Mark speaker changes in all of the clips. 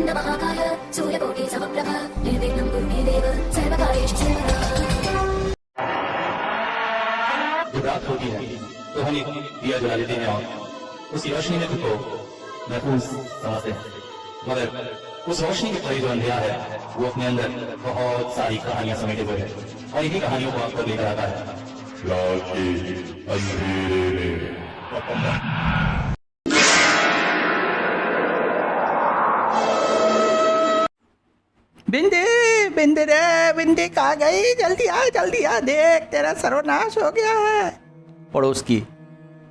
Speaker 1: महाकाय सूर्यकोटि समप्रभ निर्विघ्नं कुरु मे देव सर्वकार्येषु सर्वदा।
Speaker 2: जब रात होती है तो हम एक दिया जला लेते हैं और उसकी रोशनी में खुद को महफूज समझते हैं, मगर उस रोशनी के परे जो अंधेरा है वो अपने अंदर बहुत सारी कहानियां समेटे हुए है और इन्हीं कहानियों को आपको लेकर आता है
Speaker 3: रात के अंधेरे में।
Speaker 4: बिंदी बिंदी रे बिंदी कहाँ गई? जल्दी आ, देख तेरा सर्वनाश हो गया है। पड़ोस की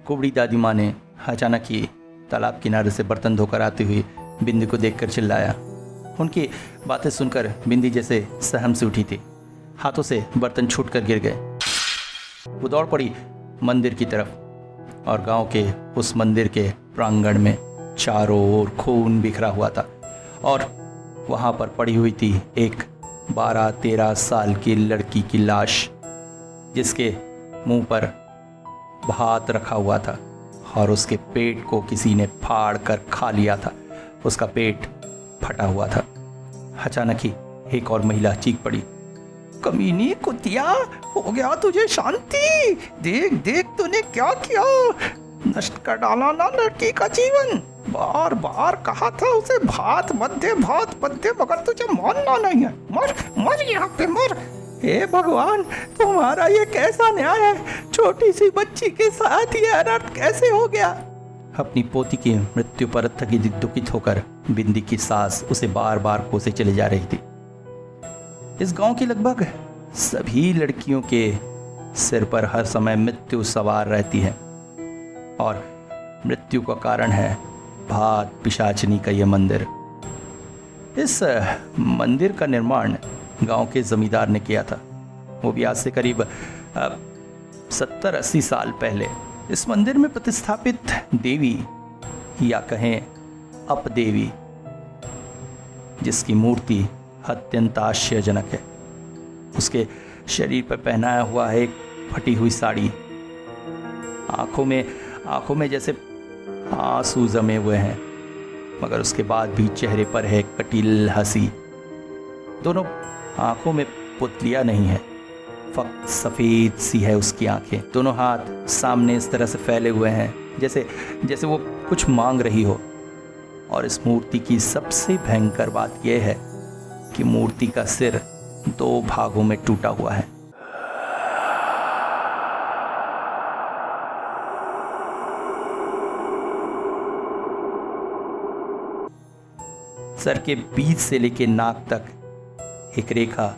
Speaker 4: कुबड़ी दादी माँ ने अचानक ही तालाब किनारे से बर्तन धोकर आती हुई बिंदी को देखकर चिल्लाया। उनकी बातें सुनकर बिंदी जैसे सहम से उठी थी, हाथों से बर्तन छूटकर गिर गए। वो दौड़ पड़ी मंदिर की तरफ और गांव के उस मंदिर के प्रांगण में चारों ओर खून बिखरा हुआ था और वहां पर पड़ी हुई थी एक 12-13 साल की लड़की की लाश, जिसके मुंह पर भात रखा हुआ था और उसके पेट को किसी ने फाड़ कर खा लिया था। उसका पेट फटा हुआ था। अचानक ही एक और महिला चीख पड़ी, कमीनी कुतिया, हो गया तुझे शांति? देख देख तूने क्या किया, नष्ट कर डाला ना लड़की का जीवन। बार बार कहा था उसे भात मत दे, मगर तुझे मानना नहीं है। मर मर यहाँ पे मर। हे भगवान, तुम्हारा ये कैसा न्याय है? छोटी सी बच्ची के साथ ये अनर्थ कैसे हो गया? अपनी पोती की मृत्यु पर अत्यधिक दुखित होकर बिंदी की सास उसे बार बार कोसे चले जा रही थी। इस गांव की लगभग सभी लड़कियों के सिर पर हर समय मृत्यु सवार रहती है और मृत्यु का कारण है भात पिशाचनी का यह मंदिर। इस मंदिर का निर्माण गांव के जमींदार ने किया था। वो भी आज से करीब 70-80 साल पहले। इस मंदिर में प्रतिस्थापित देवी या कहें अपदेवी, जिसकी मूर्ति अत्यंत आश्चर्यजनक है। उसके शरीर पर पहनाया हुआ है एक फटी हुई साड़ी, आंखों में जैसे आंसू जमे हुए हैं, मगर उसके बाद भी चेहरे पर है कटील हंसी। दोनों आंखों में पुतलियां नहीं है, फक्त सफेद सी है उसकी आंखें। दोनों हाथ सामने इस तरह से फैले हुए हैं जैसे वो कुछ मांग रही हो। और इस मूर्ति की सबसे भयंकर बात यह है कि मूर्ति का सिर 2 भागों में टूटा हुआ है। सर के बीच से लेकर नाक तक एक रेखा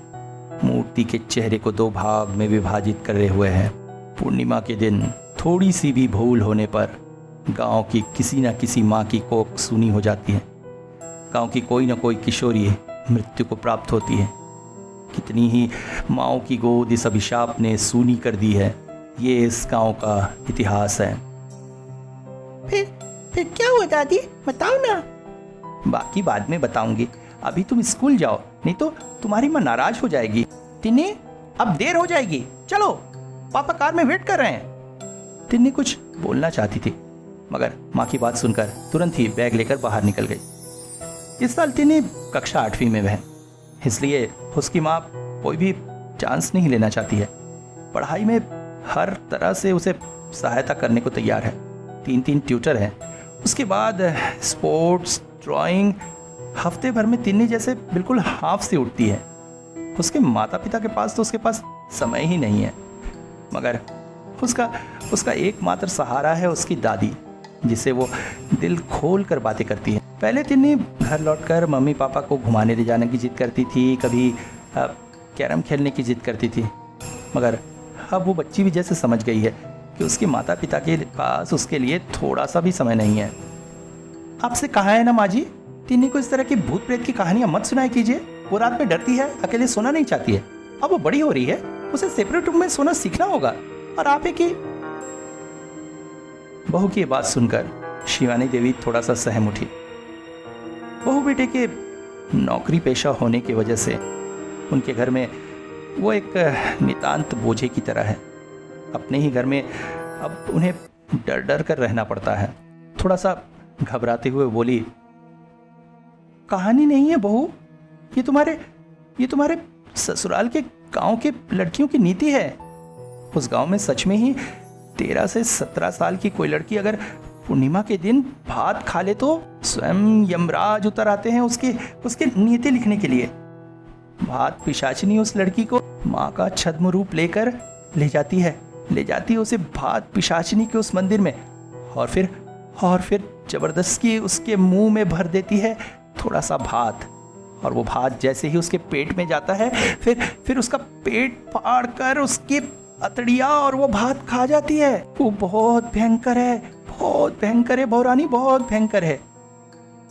Speaker 4: मूर्ति के चेहरे को 2 भाग में विभाजित करे हुए है। पूर्णिमा के दिन थोड़ी सी भी भूल होने पर गांव की किसी न किसी माँ की कोख सूनी हो जाती है। गांव की कोई न कोई किशोरी मृत्यु को प्राप्त होती है। कितनी ही माँओं की गोद इस अभिशाप ने सूनी कर दी है। ये इस गांव का इतिहास है। फिर क्या हुआ दादी, बताओ ना। बाकी बाद में बताऊंगी, अभी तुम स्कूल जाओ, नहीं तो तुम्हारी माँ नाराज हो जाएगी। तिन्नी, अब देर हो जाएगी, चलो पापा कार में वेट कर रहे हैं। तिन्नी कुछ बोलना चाहती थी, मगर माँ की बात सुनकर तुरंत ही बैग लेकर बाहर निकल गई। इस साल तिन्नी कक्षा 8वीं में है, इसलिए उसकी माँ कोई भी चांस नहीं लेना चाहती है। पढ़ाई में हर तरह से उसे सहायता करने को तैयार है। 3 ट्यूटर हैं। उसके बाद स्पोर्ट्स, ड्राइंग, हफ्ते भर में तिन्नी जैसे बिल्कुल हाफ से उठती है। उसके माता पिता के पास तो उसके पास समय ही नहीं है, मगर उसका एकमात्र सहारा है उसकी दादी, जिसे वो दिल खोल कर बातें करती है। पहले तिन्नी घर लौटकर मम्मी पापा को घुमाने ले जाने की जिद करती थी, कभी कैरम खेलने की जिद करती थी, मगर अब वो बच्ची भी जैसे समझ गई है कि उसके माता पिता के पास उसके लिए थोड़ा सा भी समय नहीं है। आपसे कहा है ना माँ जी, तिन्नी को इस तरह की भूत प्रेत की कहानियां मत सुनाया कीजिए। वो रात में डरती है, अकेले सोना नहीं चाहती है। अब वो बड़ी हो रही है, उसे सेपरेट रूम में सोना सीखना होगा। और आप की बहू की बात सुनकर शिवानी देवी थोड़ा सा सहम उठी। बहू बेटे के नौकरी पेशा होने की वजह से उनके घर में वो एक नितांत बोझे की तरह है। अपने ही घर में अब उन्हें डर डर कर रहना पड़ता है। थोड़ा सा घबराते हुए बोली, कहानी नहीं है बहू, ये तुम्हारे ससुराल के गांव के लड़कियों की नीति है। उस गांव में सच में ही 13 से 17 साल की कोई लड़की अगर पूर्णिमा के दिन भात खा ले तो स्वयं यमराज उतर आते हैं उसके नीति लिखने के लिए। भात पिशाचिनी उस लड़की को माँ का छद्म रूप लेकर ले जाती है उसे भात पिशाचिनी के उस मंदिर में, और फिर जबरदस्ती उसके मुंह में भर देती है थोड़ा सा भात। और वो भात जैसे ही उसके पेट में जाता है फिर उसका पेट फाड़ कर उसकी अतड़िया और वो भात खा जाती है। वो बहुत भयंकर है भौरानी, बहुत भयंकर है।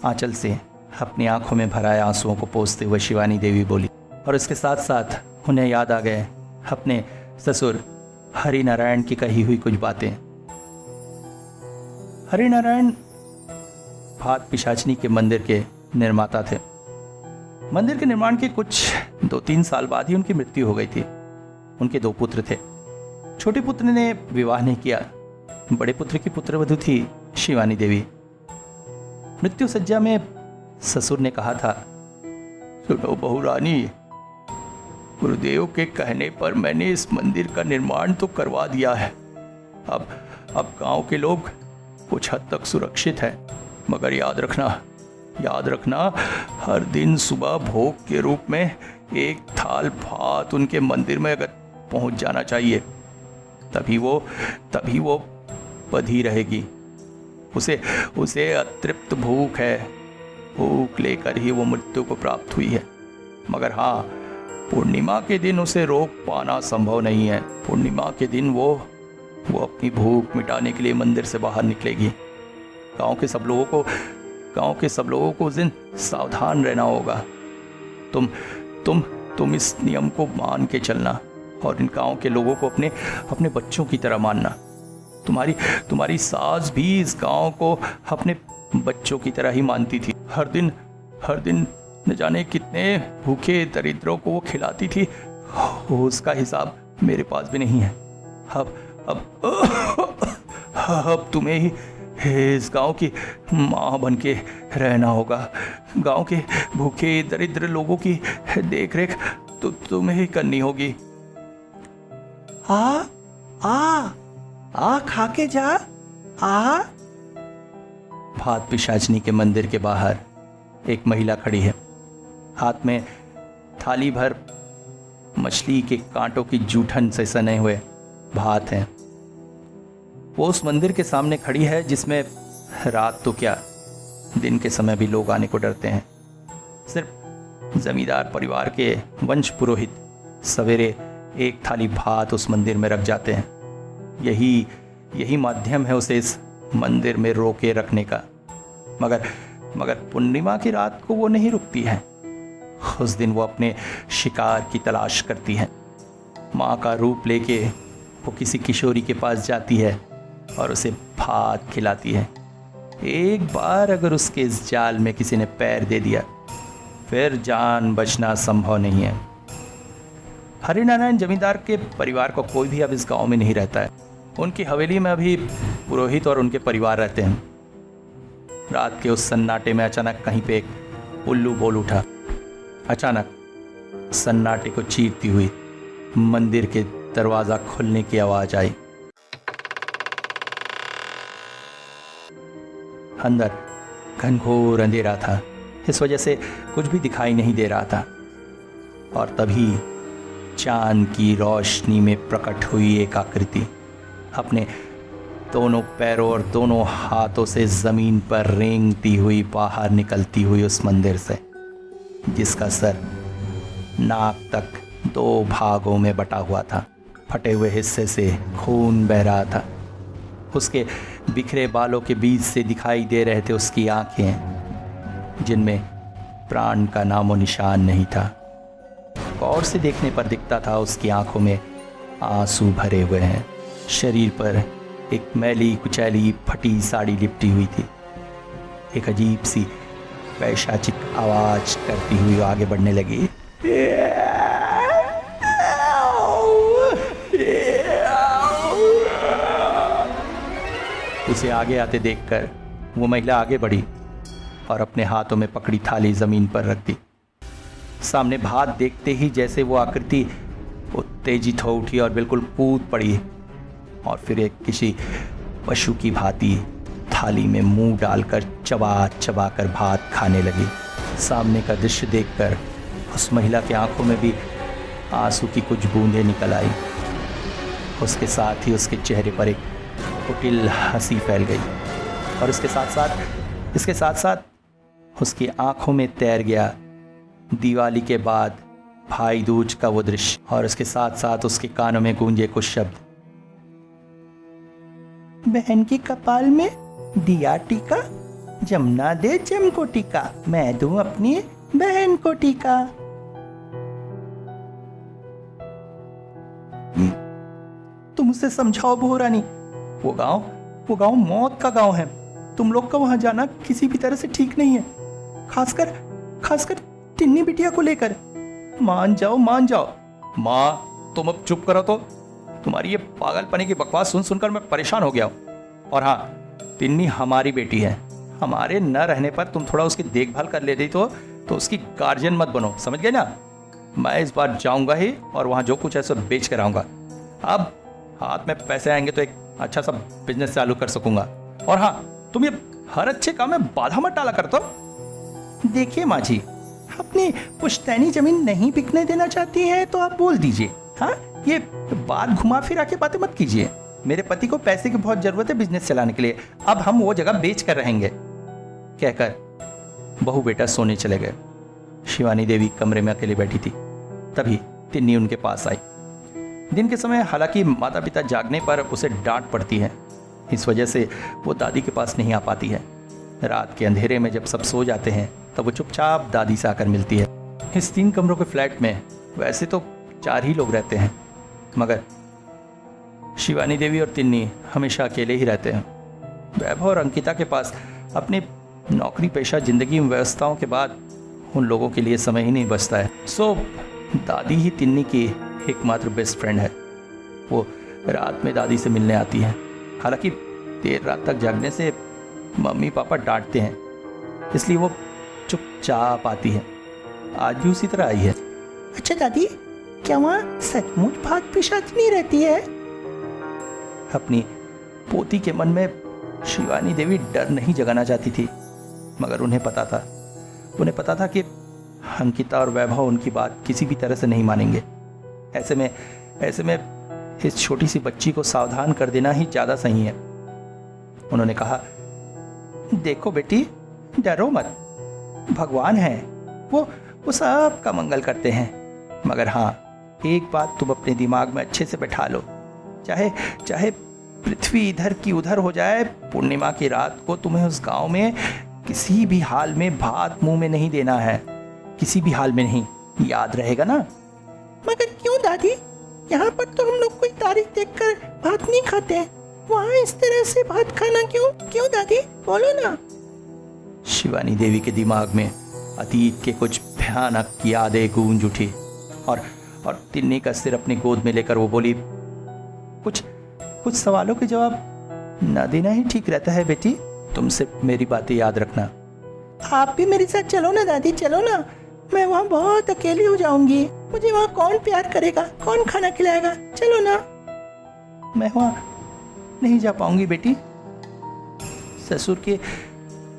Speaker 4: आंचल से अपनी आंखों में भराए आंसुओं को पोंछते हुए शिवानी देवी बोली, और इसके साथ साथ उन्हें याद आ गए अपने ससुर हरिनारायण की कही हुई कुछ बातें। हरिनारायण भात पिशाचिनी के मंदिर के निर्माता थे। मंदिर के निर्माण के कुछ 2-3 साल बाद ही उनकी मृत्यु हो गई थी। उनके 2 पुत्र थे। छोटे पुत्र ने विवाह नहीं किया, बड़े पुत्र की पुत्रवधू थी शिवानी देवी। मृत्यु सज्जा में ससुर ने कहा था, सुनो बहू रानी, गुरुदेव के कहने पर मैंने इस मंदिर का निर्माण तो करवा दिया है। अब गांव के लोग कुछ हद तक सुरक्षित हैं, मगर याद रखना हर दिन सुबह भोग के रूप में एक थाल भात उनके मंदिर में अगर पहुंच जाना चाहिए, तभी वो बधी रहेगी। उसे अतृप्त भूख है, भूख लेकर ही वो मृत्यु को प्राप्त हुई है। मगर हाँ, पूर्णिमा के दिन उसे रोक पाना संभव नहीं है। पूर्णिमा के दिन वो अपनी भूख मिटाने के लिए मंदिर से बाहर निकलेगी। गांव के सब लोगों को उस दिन सावधान रहना होगा। तुम इस नियम को मान के चलना और इन गांव के लोगों को अपने बच्चों की तरह मानना। तुम्हारी सास भी इस गांव को अपने बच्चों की तरह ही मानती थी। हर दिन न जाने कितने भूखे दरिद्रों को वो खिलाती थी, उसका हिसाब मेरे पास भी नहीं है। अब तुम्हें ही इस गांव की माँ बन के रहना होगा। गांव के भूखे दरिद्र लोगों की देखरेख तो तुम्हें ही करनी होगी। आ खा के जा। भात पिशाचिनी के मंदिर के बाहर एक महिला खड़ी है। हाथ में थाली भर मछली के कांटों की जूठन से सने हुए भात हैं। वो उस मंदिर के सामने खड़ी है जिसमें रात तो क्या, दिन के समय भी लोग आने को डरते हैं। सिर्फ जमींदार परिवार के वंश पुरोहित सवेरे एक थाली भात उस मंदिर में रख जाते हैं। यही माध्यम है उसे इस मंदिर में रोके रखने का। मगर पूर्णिमा की रात को वो नहीं रुकती है। उस दिन वो अपने शिकार की तलाश करती है। माँ का रूप लेके वो किसी किशोरी के पास जाती है और उसे भात खिलाती है। एक बार अगर उसके इस जाल में किसी ने पैर दे दिया, फिर जान बचना संभव नहीं है। हरिनारायण जमींदार के परिवार को कोई भी अब इस गांव में नहीं रहता है। उनकी हवेली में अभी पुरोहित और उनके परिवार रहते हैं। रात के उस सन्नाटे में अचानक कहीं पे एक उल्लू बोल उठा। अचानक सन्नाटे को चीरती हुई मंदिर के दरवाजा खुलने की आवाज आई। अंदर घनघोर अंधेरा था, इस वजह से कुछ भी दिखाई नहीं दे रहा था। और तभी चांद की रोशनी में प्रकट हुई एक आकृति अपने दोनों पैरों और दोनों हाथों से जमीन पर रेंगती हुई बाहर निकलती हुई उस मंदिर से, जिसका सर नाक तक 2 भागों में बटा हुआ था। फटे हुए हिस्से से खून बह रहा था। उसके बिखरे बालों के बीच से दिखाई दे रहे थे उसकी आंखें, जिनमें प्राण का नामो निशान नहीं था। गौर से देखने पर दिखता था उसकी आंखों में आंसू भरे हुए हैं। शरीर पर एक मैली कुचैली फटी साड़ी लिपटी हुई थी। एक अजीब सी पैशाचिक आवाज करती हुई आगे बढ़ने लगी। उसे आगे आते देखकर वो महिला आगे बढ़ी और अपने हाथों में पकड़ी थाली जमीन पर रख दी। सामने भात देखते ही जैसे वो आकृति उत्तेजित हो उठी और बिल्कुल कूद पड़ी और फिर एक किसी पशु की भांति थाली में मुंह डालकर चबा चबा कर भात खाने लगी। सामने का दृश्य देखकर उस महिला की आंखों में भी आंसू की कुछ बूंदें निकल आई। उसके साथ ही उसके चेहरे पर एक कुटिल हंसी फैल गई और इसके साथ साथ उसकी आंखों में तैर गया दिवाली के बाद भाई दूज का वो दृश्य और उसके साथ साथ उसके कानों में गूंजे कुछ शब्द। बहन की कपाल में दिया टीका, जमुना दे जम को टीका, मैं दूं अपनी बहन को टीका। तुम उसे समझाओ बहू रानी, वो गांव मौत का गांव है। तुम लोग का वहां जाना किसी भी तरह से ठीक नहीं है, खासकर टिन्नी बिटिया को लेकर। मान जाओ। माँ तुम अब चुप करो तो, तुम्हारी ये पागलपने की बकवास सुन सुनकर मैं परेशान हो गया हूँ। और हाँ, तिन्नी हमारी बेटी है, हमारे न रहने पर तुम थोड़ा उसकी देखभाल कर लेती तो उसकी गार्जियन मत बनो, समझ गए ना। मैं इस बार जाऊंगा ही और वहां जो कुछ है सब बेच कर आऊंगा। अब हाथ में पैसे आएंगे तो एक अच्छा सा बिजनेस चालू कर सकूंगा। और हाँ, तुम ये हर अच्छे काम में बाधा मत डाला कर। तो देखिए माँ जी, अपनी पुश्तैनी जमीन नहीं बिकने देना चाहती है तो आप बोल दीजिए। हाँ, ये बात घुमा फिरा के बातें मत कीजिए। मेरे पति को पैसे की बहुत जरूरत है बिजनेस चलाने के लिए, अब हम वो जगह बेच कर रहेंगे। कहकर बहू बेटा सोने चले गए। शिवानी देवी कमरे में अकेली बैठी थी। तभी तिन्नी उनके पास आई। दिन के समय हालांकि माता पिता जागने पर उसे डांट पड़ती है, इस वजह से वो दादी के पास नहीं आ पाती है। रात के अंधेरे में जब सब सो जाते हैं तब वो चुपचाप दादी से आकर मिलती है। इस 3 कमरों के फ्लैट में वैसे तो 4 ही लोग रहते हैं, मगर शिवानी देवी और तिन्नी हमेशा अकेले ही रहते हैं। वैभव और अंकिता के पास अपनी नौकरी पेशा जिंदगी में व्यवस्थाओं के बाद उन लोगों के लिए समय ही नहीं बचता है। सो दादी ही तिन्नी की एकमात्र बेस्ट फ्रेंड है। वो रात में दादी से मिलने आती है। हालांकि देर रात तक जागने से मम्मी पापा डांटते हैं, इसलिए वो चुपचाप आती है। आज भी उसी तरह आई है। अच्छा दादी, क्या वहाँ सचमुच भाग पिशाचनी रहती है? अपनी पोती के मन में शिवानी देवी डर नहीं जगाना चाहती थी, मगर उन्हें पता था कि अंकिता और वैभव उनकी बात किसी भी तरह से नहीं मानेंगे। ऐसे में इस छोटी सी बच्ची को सावधान कर देना ही ज्यादा सही है। उन्होंने कहा, देखो बेटी, डरो मत, भगवान है, वो सब का मंगल करते हैं। मगर हाँ, एक बात तुम अपने दिमाग में अच्छे से बैठा लो, चाहे पृथ्वी इधर की उधर हो जाए, पूर्णिमा की रात को तुम्हें उस गांव में किसी भी हाल में भात मुंह में नहीं देना है, किसी भी हाल में नहीं, याद रहेगा ना? मगर क्यों दादी? यहाँ पर तो हम लोग कोई तारीख देखकर भात नहीं खाते हैं, वहाँ इस तरह से भात खाना क्यों दादी, बोलो ना। शिवानी देवी के दिमाग में अतीत के कुछ भयानक यादें गूंज उठी और तिन्नी का सिर अपनी गोद में लेकर वो बोली, कुछ सवालों के जवाब ना देना ही ठीक रहता है बेटी, तुम सिर्फ मेरी बातें याद रखना। आप भी मेरे साथ चलो ना दादी, चलो ना, मैं वहाँ बहुत अकेली हो जाऊंगी, मुझे वहाँ कौन प्यार करेगा, कौन खाना खिलाएगा, चलो ना। मैं वहाँ नहीं जा पाऊंगी बेटी, ससुर के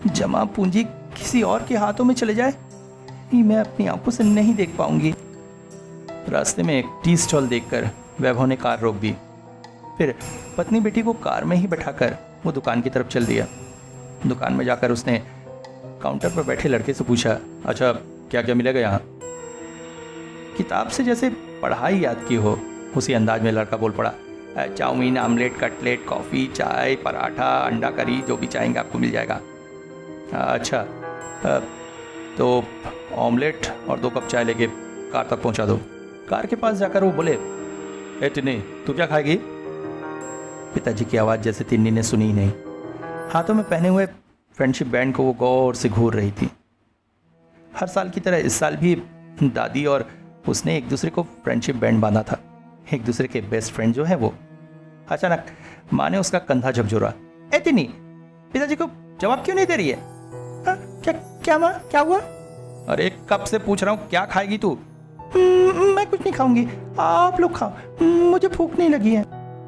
Speaker 4: जमा पूंजी किसी और के हाथों में चले जाए, ये मैं अपनी आंखों से नहीं देख पाऊंगी। रास्ते में एक टी स्टॉल देखकर वैभव ने कार रोक दी। फिर पत्नी बेटी को कार में ही बैठाकर वो दुकान की तरफ चल दिया। दुकान में जाकर उसने काउंटर पर बैठे लड़के से पूछा, अच्छा क्या क्या मिलेगा यहाँ? किताब से जैसे पढ़ाई याद की हो, उसी अंदाज में लड़का बोल पड़ा, चाउमीन, आमलेट, कटलेट, कॉफ़ी, चाय, पराठा, अंडा करी, जो भी चाहेंगे आपको मिल जाएगा। अच्छा, तो ऑमलेट और 2 कप चाय लेके कार तक पहुंचा दो। कार के पास जाकर वो बोले, ए तिन्नी, तू क्या खाएगी? पिताजी की आवाज़ जैसे तिन्नी ने सुनी ही नहीं। हाथों में पहने हुए फ्रेंडशिप बैंड को वो गौर से घूर रही थी। हर साल की तरह इस साल भी दादी और उसने एक दूसरे को फ्रेंडशिप बैंड बांधा था, एक दूसरे के बेस्ट फ्रेंड जो है वो। अचानक माँ ने उसका कंधा झकझोरा, ए तिन्नी, पिताजी को जवाब क्यों नहीं दे रही है? क्या माँ, क्या हुआ? अरे कब से पूछ रहा हूँ, क्या खाएगी तू? मैं कुछ नहीं खाऊंगी, आप लोग खाओ, मुझे भूख नहीं लगी है।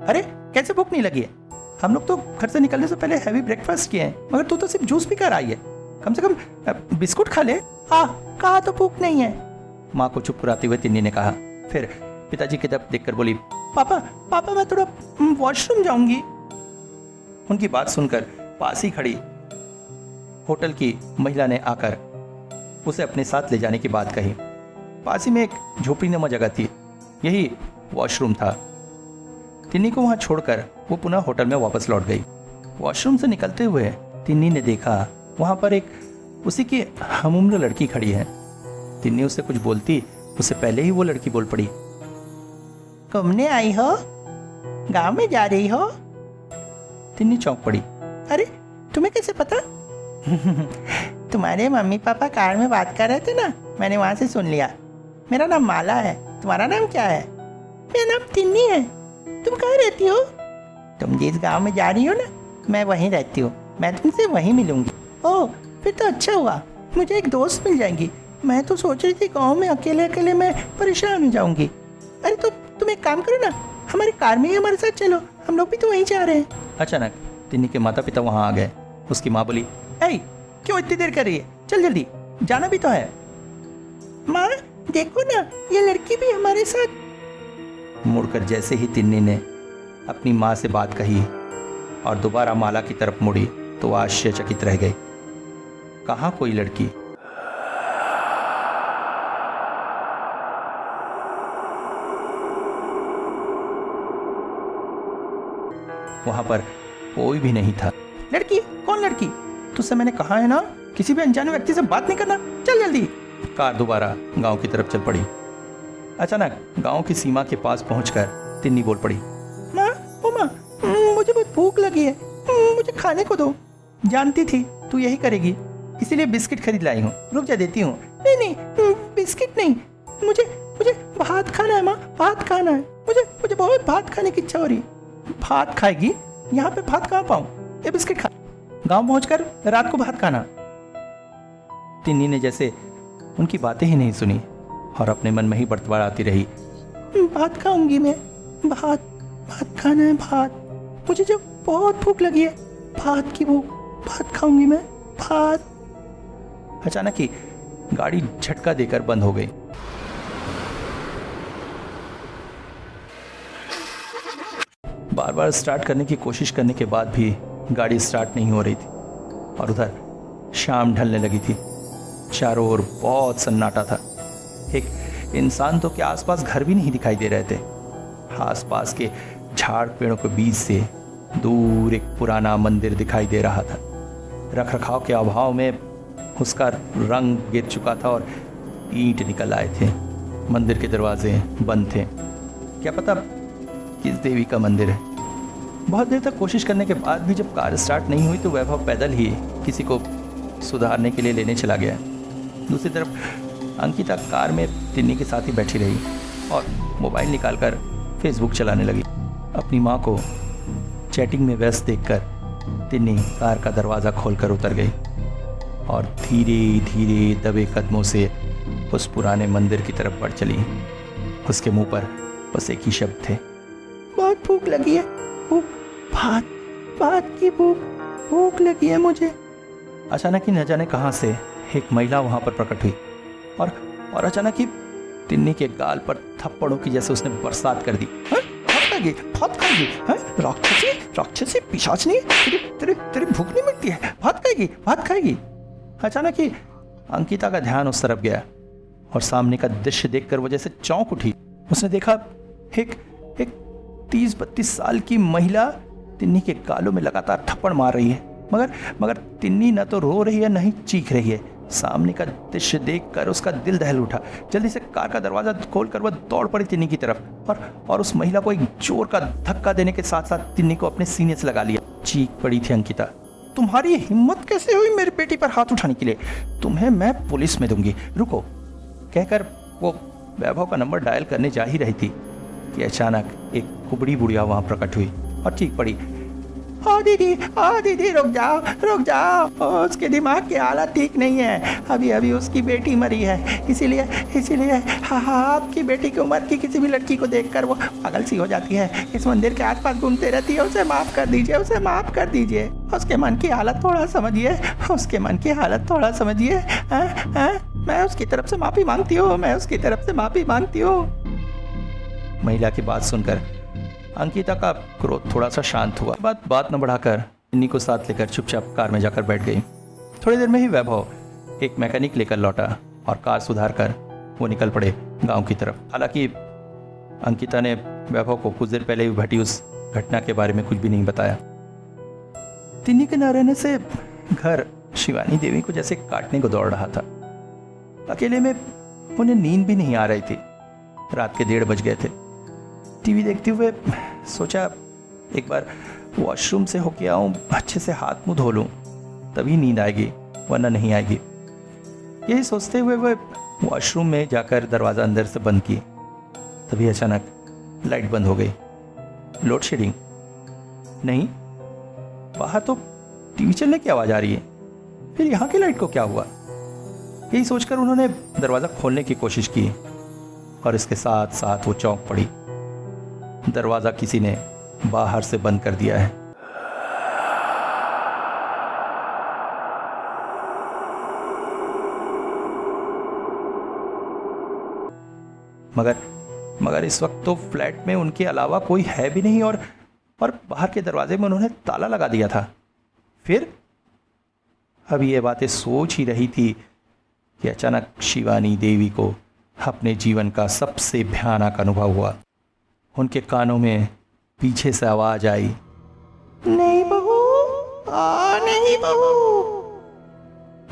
Speaker 4: अरे कैसे भूख नहीं लगी है? हम लोग तो घर से निकलने से पहले हैवी ब्रेकफास्ट किए हैं, मगर तू तो सिर्फ जूस पी कर आई है। कम से कम बिस्कुट खा ले। कहा तो भूख नहीं है, माँ को चुप कराते हुए तिन्नी ने कहा। फिर पिताजी की तरफ देखकर बोली, पापा मैं थोड़ा वॉशरूम जाऊंगी। उनकी बात सुनकर पास ही खड़ी होटल की महिला ने आकर उसे अपने साथ ले जाने की बात कही। पास ही में एक झोपड़ीनुमा जगह थी, यही वॉशरूम था। तिन्नी को वहां छोड़कर वो पुनः होटल में वापस लौट गई। वॉशरूम से निकलते हुए तिन्नी ने देखा वहां पर एक उसी की हमउम्र लड़की खड़ी है। तिन्नी उससे कुछ बोलती उससे पहले ही वो लड़की बोल पड़ी, घूमने आई हो? गांव में जा रही हो? तिन्नी चौंक पड़ी। अरे तुम्हें कैसे पता? तुम्हारे मम्मी पापा कार में बात कर रहे थे ना, मैंने वहां से सुन लिया। मेरा नाम माला है, तुम्हारा नाम क्या है? मेरा नाम तिन्नी है। तुम कहाँ रहती हो? तुम जिस गांव में जा रही हो ना, मैं वहीं रहती हूँ, मैं तुमसे वहीं मिलूंगी। ओह फिर तो अच्छा हुआ, मुझे एक दोस्त मिल जाएंगी। मैं तो सोच रही थी गाँव में अकेले अकेले मैं परेशान हो जाऊंगी। अरे तो तुम एक काम करो ना, हमारी कार में ही हमारे साथ चलो, हम लोग भी तो वहीं जा रहे हैं। अचानक तिन्नी के माता पिता वहां आ गए। उसकी माँ बोली, ऐ क्यों इतनी देर कर रही है, चल जल्दी, जाना भी तो है। माँ देखो ना, ये लड़की भी हमारे साथ। मुड़कर जैसे ही तिन्नी ने अपनी माँ से बात कही और दोबारा माला की तरफ मुड़ी तो आश्चर्यचकित रह गई। कहाँ कोई लड़की? वहां पर कोई भी नहीं था। लड़की? कौन लड़की? तुझसे मैंने कहा है ना, किसी भी अनजाने व्यक्ति से बात नहीं करना, चल जल्दी। कार दोबारा गांव की तरफ चल पड़ी। अचानक गांव की सीमा के पास पहुंचकर तिन्नी बोल पड़ी, माँ ओ माँ, मुझे बहुत भूख लगी है, मुझे खाने को दो। जानती थी तू यही करेगी, इसीलिए बिस्किट खरीद लाई हूँ, रुक जा देती हूँ। नहीं बिस्किट नहीं, मुझे भात खाना है माँ, भात खाना है, मुझे बहुत भात खाने की इच्छा हो रही। भात खाएगी? यहाँ पे भात कहाँ पाऊं? ये बिस्किट खा। गांव पहुंचकर रात को भात खाना। तिन्नी ने जैसे उनकी बातें ही नहीं सुनी और अपने मन में ही बड़बड़ाती रही, भात खाऊंगी मैं, भात खाना है, भात, मुझे जो बहुत भूख लगी है, भात की भूख, भात खाऊंगी मैं, भात। अचानक ही गाड़ी झटका देकर बंद हो गई। बार बार स्टार्ट करने की कोशिश करने के बाद भी गाड़ी स्टार्ट नहीं हो रही थी और उधर शाम ढलने लगी थी। चारों ओर बहुत सन्नाटा था। एक इंसान तो के आसपास घर भी नहीं दिखाई दे रहे थे। आसपास के झाड़ पेड़ों के बीच से दूर एक पुराना मंदिर दिखाई दे रहा था। रखरखाव के अभाव में उसका रंग गिर चुका था और ईंट निकल आए थे। मंदिर के दरवाजे बंद थे। क्या पता किस देवी का मंदिर है। बहुत देर तक कोशिश करने के बाद भी जब कार स्टार्ट नहीं हुई तो वैभव पैदल ही किसी को सुधारने के लिए लेने चला गया। दूसरी तरफ अंकिता कार में तिन्नी के साथ ही बैठी रही और मोबाइल निकालकर फेसबुक चलाने लगी। अपनी माँ को चैटिंग में व्यस्त देखकर तिन्नी कार का दरवाज़ा खोलकर उतर गई और धीरे धीरे दबे कदमों से उस पुराने मंदिर की तरफ बढ़ चली। उसके मुंह पर बस एक ही शब्द थे, बहुत भूख लगी है, भूख, भात की भूख लगी है मुझे। अचानक ही न जाने कहां से एक महिला वहां पर प्रकट हुई और अचानक ही तिन्नी के गाल पर थप्पड़ों की जैसे उसने बरसात कर दी। भात खाएगी, राक्षसी पिशाचनी, तेरी भूख नहीं मिटती है, भात खाएगी। अचानक ही अंकिता का ध्यान उस तरफ गया और सामने का दृश्य देखकर वो जैसे चौंक उठी। उसने देखा एक 30-32 साल की महिला तिन्नी के गालों में लगातार थप्पड़ मार रही है, मगर तिन्नी न तो रो रही है न ही चीख रही है। सामने का दृश्य देखकर उसका दिल दहल उठा। जल्दी से कार का दरवाजा खोलकर वह दौड़ पड़ी तिन्नी की तरफ और उस महिला को एक जोर का धक्का देने के साथ साथ तिन्नी को अपने सीने से लगा लिया। चीख पड़ी थी अंकिता, तुम्हारी हिम्मत कैसे हुई मेरी बेटी पर हाथ उठाने के लिए? तुम्हें मैं पुलिस में दूंगी, रुको। कहकर वो वैभव का नंबर डायल करने जा ही रही थी कि अचानक एक कुबड़ी बुढ़िया वहां प्रकट हुई और चीख पड़ी, ओ दीदी रुक जाओ, उसके दिमाग की हालत ठीक नहीं है, अभी उसकी बेटी मरी है, इसीलिए हाँ आपकी बेटी की उम्र की किसी भी लड़की को देखकर वो पागल सी हो जाती है, इस मंदिर के आसपास घूमते रहती है, उसे माफ कर दीजिए, उसके मन की हालत थोड़ा समझिए, मैं उसकी तरफ से माफी मांगती हूँ। महिला की बात सुनकर अंकिता का क्रोध थोड़ा सा शांत हुआ। बात न बढ़ाकर इन्हीं को साथ लेकर चुपचाप कार में जाकर बैठ गई। थोड़ी देर में ही वैभव एक मैकेनिक लेकर लौटा और कार सुधार कर वो निकल पड़े गांव की तरफ। हालांकि अंकिता ने वैभव को कुछ देर पहले हुई घटी उस घटना के बारे में कुछ भी नहीं बताया। तिन्नी के न रहने से घर शिवानी देवी को जैसे काटने को दौड़ रहा था। अकेले में उन्हें नींद भी नहीं आ रही थी। रात के 1:30 बज गए थे। टीवी देखते हुए सोचा एक बार वॉशरूम से होके आऊं, अच्छे से हाथ मुंह धो लूं, तभी नींद आएगी, वरना नहीं आएगी। यही सोचते हुए वह वॉशरूम में जाकर दरवाज़ा अंदर से बंद किए। तभी अचानक लाइट बंद हो गई। लोड शेडिंग नहीं, बाहर तो टीवी चलने की आवाज़ आ रही है, फिर यहाँ की लाइट को क्या हुआ? यही सोचकर उन्होंने दरवाज़ा खोलने की कोशिश की और इसके साथ साथ वो चौंक पड़ी। दरवाज़ा किसी ने बाहर से बंद कर दिया है। मगर इस वक्त तो फ्लैट में उनके अलावा कोई है भी नहीं और बाहर के दरवाजे में उन्होंने ताला लगा दिया था। फिर अभी ये बातें सोच ही रही थी कि अचानक शिवानी देवी को अपने जीवन का सबसे भयानक अनुभव हुआ। उनके कानों में पीछे से आवाज आई, नहीं बहू, नहीं बहू।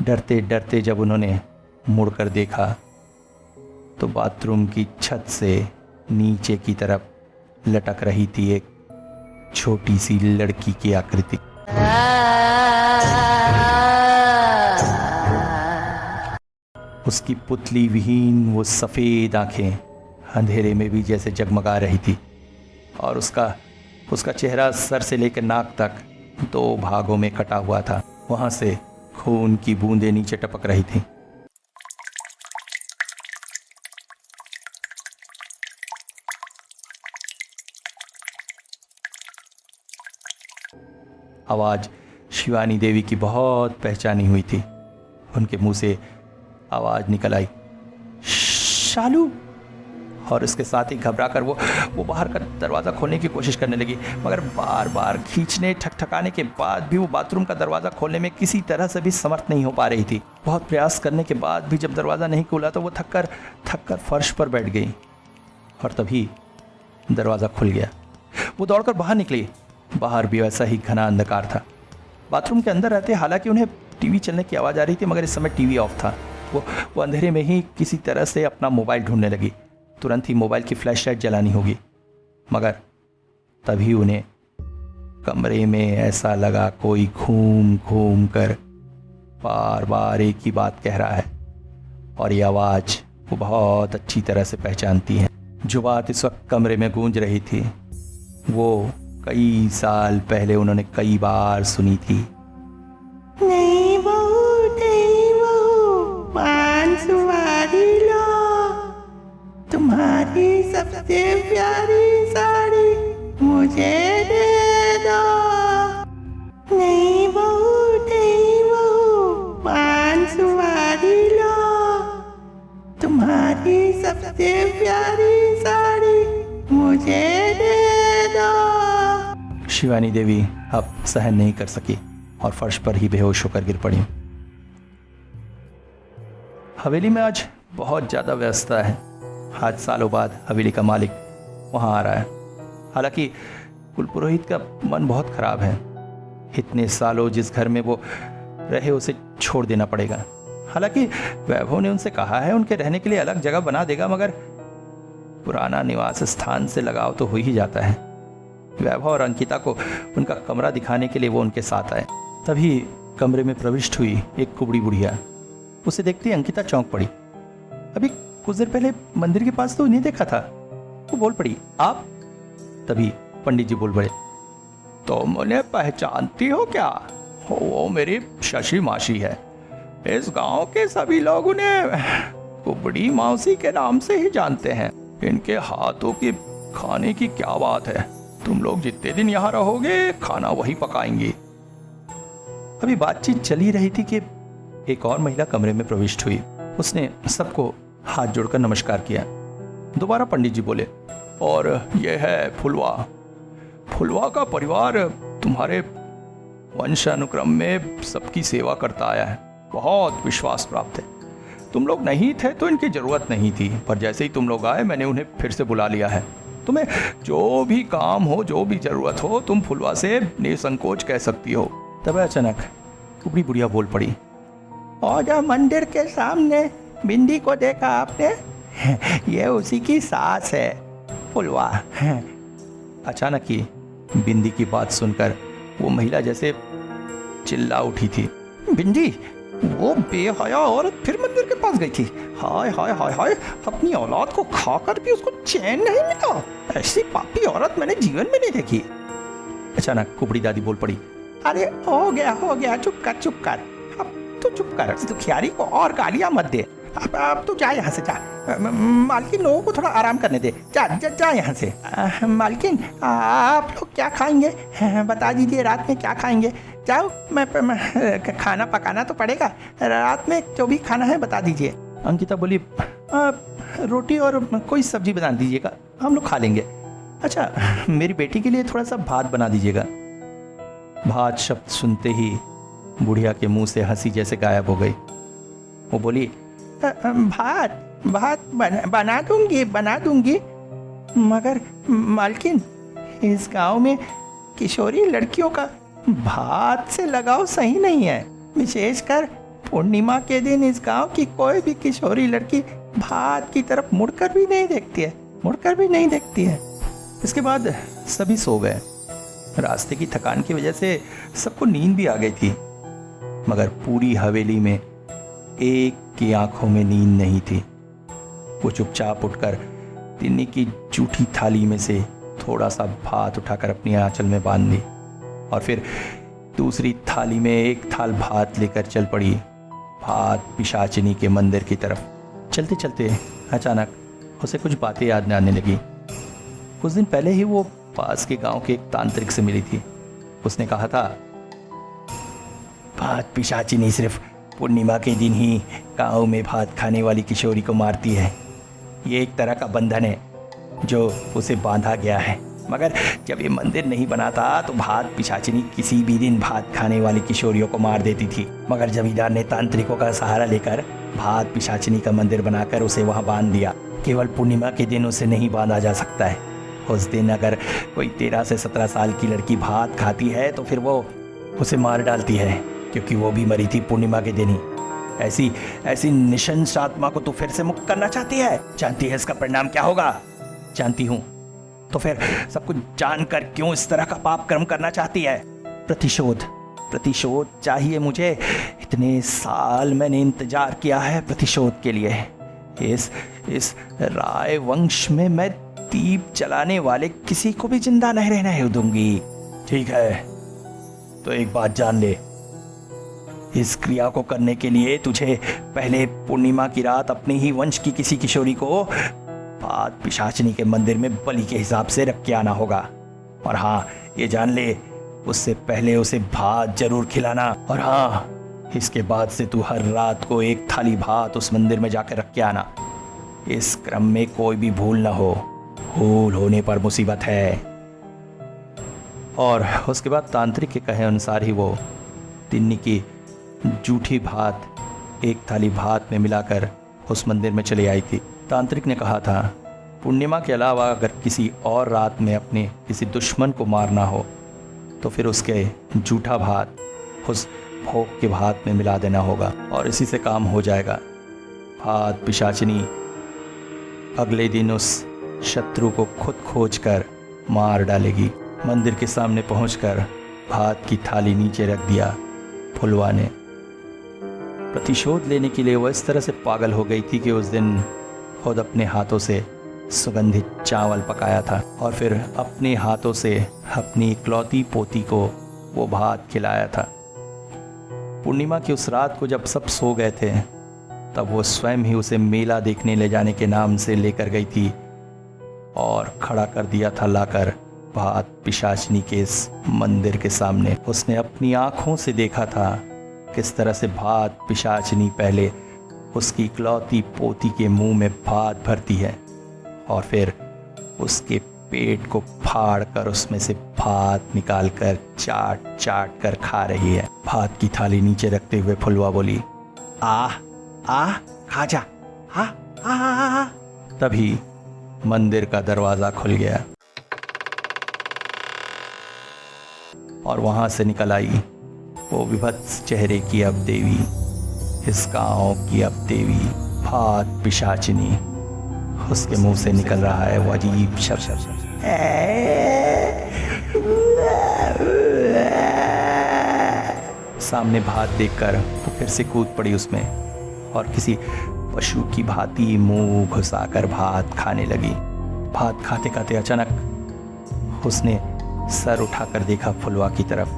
Speaker 4: डरते डरते जब उन्होंने मुड़कर देखा तो बाथरूम की छत से नीचे की तरफ लटक रही थी एक छोटी सी लड़की की आकृति। उसकी पुतली विहीन वो सफेद आंखें अंधेरे में भी जैसे जगमगा रही थी और उसका चेहरा सर से लेकर नाक तक 2 भागों में कटा हुआ था। वहां से खून की बूंदें नीचे टपक रही थी। आवाज शिवानी देवी की बहुत पहचानी हुई थी। उनके मुंह से आवाज निकल आई, शालू। और इसके साथ ही घबरा कर वो बाहर का दरवाज़ा खोलने की कोशिश करने लगी, मगर बार बार खींचने ठकठकाने के बाद भी वो बाथरूम का दरवाज़ा खोलने में किसी तरह से भी समर्थ नहीं हो पा रही थी। बहुत प्रयास करने के बाद भी जब दरवाज़ा नहीं खुला तो वो थक कर फर्श पर बैठ गई और तभी दरवाज़ा खुल गया। वो दौड़कर बाहर निकली। बाहर भी वैसा ही घना अंधकार था। बाथरूम के अंदर रहते हालांकि उन्हें टीवी चलने की आवाज़ आ रही थी, मगर इस समय टीवी ऑफ था। वो अंधेरे में ही किसी तरह से अपना मोबाइल ढूंढने लगी। तुरंत ही मोबाइल की फ्लैश लाइट जलानी होगी, मगर तभी उन्हें कमरे में ऐसा लगा कोई घूम घूम कर बार बार एक ही बात कह रहा है और ये आवाज़ वो बहुत अच्छी तरह से पहचानती है। जो बात इस वक्त कमरे में गूंज रही थी वो कई साल पहले उन्होंने कई बार सुनी थी। नहीं बहू, बांसुरी लो, तुम्हारी सबसे प्यारी साड़ी मुझे दे दो। नहीं बहू, बांसुरी लो, तुम्हारी सबसे प्यारी साड़ी मुझे दे दो। शिवानी देवी अब सहन नहीं कर सकी और फर्श पर ही बेहोश होकर गिर पड़ी। हवेली में आज बहुत ज़्यादा व्यस्तता है। आज सालों बाद हवेली का मालिक वहाँ आ रहा है। हालांकि कुलपुरोहित का मन बहुत खराब है। इतने सालों जिस घर में वो रहे उसे छोड़ देना पड़ेगा। हालांकि वैभव ने उनसे कहा है उनके रहने के लिए अलग जगह बना देगा, मगर पुराना निवास स्थान से लगाव तो हो ही जाता है। वैभव और अंकिता को उनका कमरा दिखाने के लिए वो उनके साथ आए। तभी कमरे में प्रविष्ट हुई एक कुबड़ी बुढ़िया। उसे देखते ही अंकिता चौंक पड़ी। अभी कुछ देर पहले मंदिर के पास तो उन्हें देखा था। वो बोल पड़ी, आप? तभी पंडित जी बोल पड़े, तुम उन्हें पहचानती हो क्या? वो मेरी शशि मासी है। इस गांव के सभी लोग उन्हें कुबड़ी मौसी के नाम से ही जानते हैं। इनके हाथों की खाने की क्या बात है। तुम लोग जितने दिन यहाँ रहोगे खाना वही पकाएंगी। अभी बातचीत चली रही थी कि एक और महिला कमरे में प्रविष्ट हुई। उसने सबको हाथ जोड़कर नमस्कार किया। दोबारा पंडित जी बोले, और यह है फुलवा। फुलवा का परिवार तुम्हारे वंशानुक्रम में सबकी सेवा करता आया है। बहुत विश्वास प्राप्त है। तुम लोग नहीं थे तो इनकी जरूरत नहीं थी, पर जैसे ही तुम लोग आए मैंने उन्हें फिर से बुला लिया है। तुम्हें जो भी काम हो, जो भी जरूरत हो, तुम फुलवा से निसंकोच कह सकती हो। तब अचानक कुबड़ी बुढ़िया बोल पड़ी, और जब मंदिर के सामने बिंदी को देखा आपने? ये उसी की सास है, फुलवा। अचानक ही बिंदी की बात सुनकर वो महिला जैसे चिल्ला उठी थी। बिंदी, वो बेहया औरत फिर मंदिर के पास गई थी। हाय हाय हाय हाय, अपनी औलाद को खाकर भी उसको चैन नहीं मिला। ऐसी पापी औरत मैंने जीवन में नहीं देखी। अचानक कुबड़ी दादी बोल पड़ी, अरे हो गया, चुप कर। अब तो चुप कर, दुखियारी को और गालियां मत दे। अब तू जा यहाँ से, जा। मालकिन लोगों को थोड़ा आराम करने दे। जा यहाँ से। मालकिन, आप लोग क्या खाएंगे? बता दीजिए, रात में क्या खाएंगे? जाओ, मैं खाना पकाना तो पड़ेगा। रात में जो भी खाना है बता दीजिए। अंकिता बोली, रोटी और कोई सब्जी बना दीजिएगा, हम लोग खा लेंगे। अच्छा, मेरी बेटी के लिए थोड़ा सा भात बना दीजिएगा। भात शब्द सुनते ही बुढ़िया के मुंह से हंसी जैसे गायब हो गई। वो बोली, भात बना दूंगी, मगर मालकिन, इस गांव में किशोरी लड़कियों का भात से लगाव सही नहीं है। विशेषकर पूर्णिमा के दिन इस गांव की कोई भी किशोरी लड़की भात की तरफ मुड़कर भी नहीं देखती है। इसके बाद सभी सो गए। रास्ते की थकान की वजह से सबको नींद भी आ गई थी, मगर पूरी हवेली में एक की आंखों में नींद नहीं थी। वो चुपचाप उठकर तिन्नी की जूठी थाली में से थोड़ा सा भात उठाकर अपनी आंचल में बांध ली और फिर दूसरी थाली में एक थाल भात लेकर चल पड़ी भात पिशाचिनी के मंदिर की तरफ। चलते चलते अचानक उसे कुछ बातें याद आने लगी। कुछ दिन पहले ही वो पास के गांव के एक तांत्रिक से मिली थी। उसने कहा था, भात पिशाचिनी सिर्फ पूर्णिमा के दिन ही गांव में भात खाने वाली किशोरी को मारती है। ये एक तरह का बंधन है जो उसे बांधा गया है। मगर जब ये मंदिर नहीं बना था तो भात पिशाचिनी किसी भी दिन भात खाने वाली किशोरियों को मार देती थी। मगर जमींदार ने तांत्रिकों का सहारा लेकर भात पिशाचिनी का मंदिर बनाकर उसे वहां बांध दिया। केवल पूर्णिमा के दिन उसे नहीं बांधा जा सकता है। उस दिन अगर कोई 13 से 17 साल की लड़की भात खाती है तो फिर वो उसे मार डालती है, क्योंकि वो भी मरी थी पूर्णिमा के दिन ही। ऐसी निशंस आत्मा को तू फिर से मुक्त करना चाहती है? जानती है इसका परिणाम क्या होगा? जानती हूं। तो फिर सब कुछ जानकर क्यों इस तरह का पाप कर्म करना चाहती है? प्रतिशोध चाहिए मुझे। इतने साल मैंने इंतजार किया है प्रतिशोध के लिए। इस राय वंश में मैं दीप जलाने वाले किसी को भी जिंदा नहीं रहने दूंगी। ठीक है, तो एक बात जान ले, इस क्रिया को करने के लिए तुझे पहले पूर्णिमा की रात अपने ही वंश की किसी किशोरी को भात पिशाचिनी के मंदिर में बलि के हिसाब से रख के आना होगा। और हाँ, ये जान ले, उससे पहले उसे भात जरूर खिलाना। और हाँ, इसके बाद से तू हर रात को एक थाली भात उस मंदिर में जाकर रख के आना। इस क्रम में कोई भी भूल ना हो, भूल होने पर मुसीबत है। और उसके बाद तांत्रिक के कहे अनुसार ही वो तिन्नी की जूठी भात एक थाली भात में मिलाकर उस मंदिर में चली आई थी। तांत्रिक ने कहा था, पूर्णिमा के अलावा अगर किसी और रात में अपने किसी दुश्मन को मारना हो तो फिर उसके जूठा भात उस भोग के भात में मिला देना होगा और इसी से काम हो जाएगा। भात पिशाचिनी अगले दिन उस शत्रु को खुद खोजकर मार डालेगी। मंदिर के सामने पहुंचकर भात की थाली नीचे रख दिया फुलवा ने। प्रतिशोध लेने के लिए वह इस तरह से पागल हो गई थी कि उस दिन खुद अपने हाथों से सुगंधित चावल पकाया था और फिर अपने हाथों से अपनी इकलौती पोती को वो भात खिलाया था। पूर्णिमा की उस रात को जब सब सो गए थे तब वो स्वयं ही उसे मेला देखने ले जाने के नाम से लेकर गई थी और खड़ा कर दिया था लाकर भात पिशाचिनी के इस मंदिर के सामने। उसने अपनी आंखों से देखा था किस तरह से भात पिशाचिनी पहले उसकी इकलौती पोती के मुंह में भात भरती है और फिर उसके पेट को फाड़ कर उसमें से भात निकाल कर चाट चाट कर खा रही है। भात की थाली नीचे रखते हुए फुलवा बोली, आ खा जा, आ। तभी मंदिर का दरवाजा खुल गया और वहां से निकल आई वो विभत्स चेहरे की अब देवी, इस गांव की अब देवी भात पिशाचिनी। उसके मुंह से निकल रहा है वो अजीब शब्द, सामने भात देखकर वो फिर से कूद पड़ी उसमें और किसी पशु की भांति मुंह घुसाकर भात खाने लगी। भात खाते खाते अचानक उसने सर उठाकर देखा फुलवा की तरफ,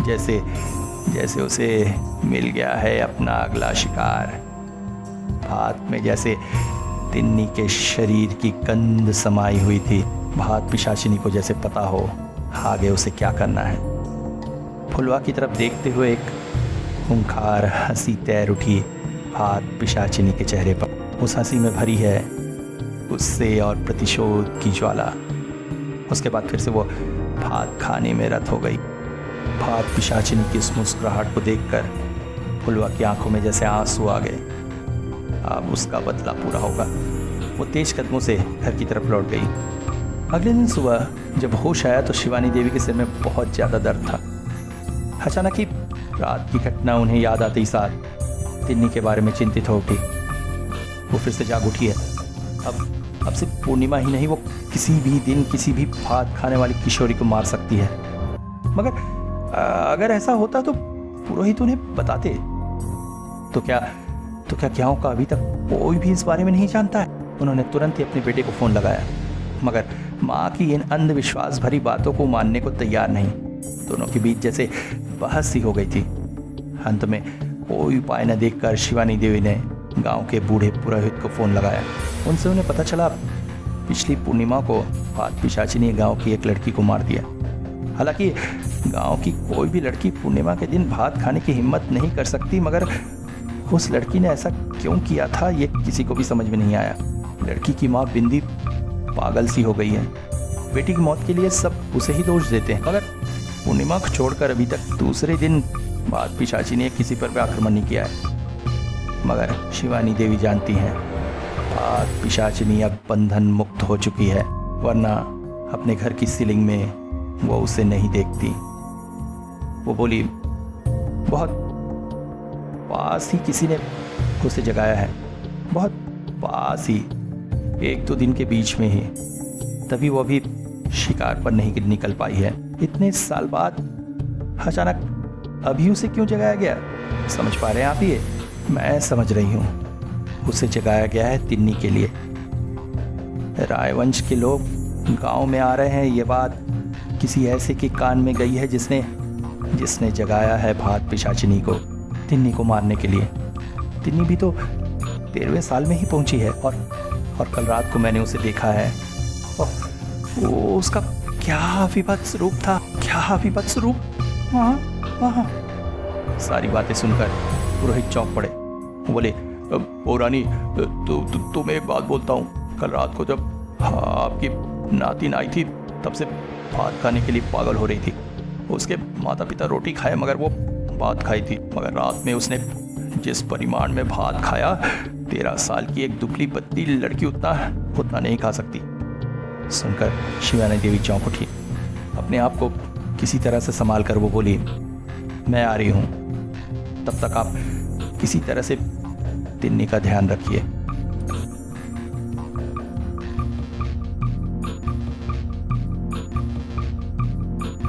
Speaker 4: जैसे जैसे उसे मिल गया है अपना अगला शिकार। भात में जैसे तिन्नी के शरीर की गंध समाई हुई थी। भात पिशाचिनी को जैसे पता हो आगे उसे क्या करना है। फुलवा की तरफ देखते हुए एक खूंखार हंसी तैर उठी भात पिशाचिनी के चेहरे पर। उस हंसी में भरी है गुस्से और प्रतिशोध की ज्वाला। उसके बाद फिर से वो भात खाने में रत हो गई। भात पिशाचिनी की इस मुस्कुराहट को देखकर फुलवा की आंखों में जैसे आंसू आ गए। अब उसका बदला पूरा होगा। वो तेज कदमों से घर की तरफ लौट गई। अगले दिन सुबह जब होश आया तो शिवानी देवी के सिर में बहुत ज्यादा दर्द था। अचानक ही रात की घटना उन्हें याद आते ही साथ तिन्नी के बारे में चिंतित हो उठी। वो फिर से जाग उठी है। अब सिर्फ पूर्णिमा ही नहीं, वो किसी भी दिन किसी भी भात खाने वाली किशोरी को मार सकती है। मगर अगर ऐसा होता तो पुरोहित उन्हें बताते। तो क्या गांव का अभी तक कोई भी इस बारे में नहीं जानता है? उन्होंने तुरंत ही अपने बेटे को फोन लगाया, मगर माँ की इन अंधविश्वास भरी बातों को मानने को तैयार नहीं। दोनों के बीच जैसे बहस सी हो गई थी। अंत में कोई उपाय न देखकर शिवानी देवी ने गांव के बूढ़े पुरोहित को फोन लगाया। उनसे उन्हें पता चला पिछली पूर्णिमा को भात पिशाचिनी ने गांव की एक लड़की को मार दिया। हालांकि गांव की कोई भी लड़की पूर्णिमा के दिन भात खाने की हिम्मत नहीं कर सकती, मगर उस लड़की ने ऐसा क्यों किया था ये किसी को भी समझ में नहीं आया। लड़की की माँ बिंदी पागल सी हो गई है। बेटी की मौत के लिए सब उसे ही दोष देते हैं, मगर पूर्णिमा को छोड़कर अभी तक दूसरे दिन भात पिशाचिनी ने किसी पर भी आक्रमण नहीं किया है। मगर शिवानी देवी जानती हैं भात पिशाचिनी अब बंधन मुक्त हो चुकी है, वरना अपने घर की सीलिंग में वो उसे नहीं देखती। वो बोली, बहुत पास ही किसी ने उसे जगाया है, बहुत पास ही, 1-2 दिन के बीच में ही। तभी वो अभी शिकार पर नहीं निकल पाई है। इतने साल बाद अचानक अभी उसे क्यों जगाया गया? समझ पा रहे हैं आप? ये मैं समझ रही हूँ। उसे जगाया गया है तिन्नी के लिए। रायवंश के लोग गांव में आ रहे हैं, ये बात किसी ऐसे के कान में गई है जिसने जगाया है भात पिशाचिनी को तिन्नी को मारने के लिए। तिन्नी भी तो 13वें साल में ही पहुंची है और कल रात को मैंने उसे देखा है। वो उसका क्या विभत्स रूप था, क्या विभत्स रूप। वहाँ सारी बातें सुनकर पुरोहित चौंक पड़े। वो बोले, ओ रानी, तुम्हें एक बात बोलता हूँ। कल रात को जब आपकी नातिन आई थी तब से भात खाने के लिए पागल हो रही थी। उसके माता पिता रोटी खाए मगर वो भात खाई थी। मगर रात में उसने जिस परिमाण में भात खाया, 13 साल की एक दुबली पतली लड़की उतना नहीं खा सकती। सुनकर शिवानी देवी चौंक उठी। अपने आप को किसी तरह से संभाल कर वो बोली, मैं आ रही हूँ, तब तक आप किसी तरह से तिन्नी का ध्यान रखिए।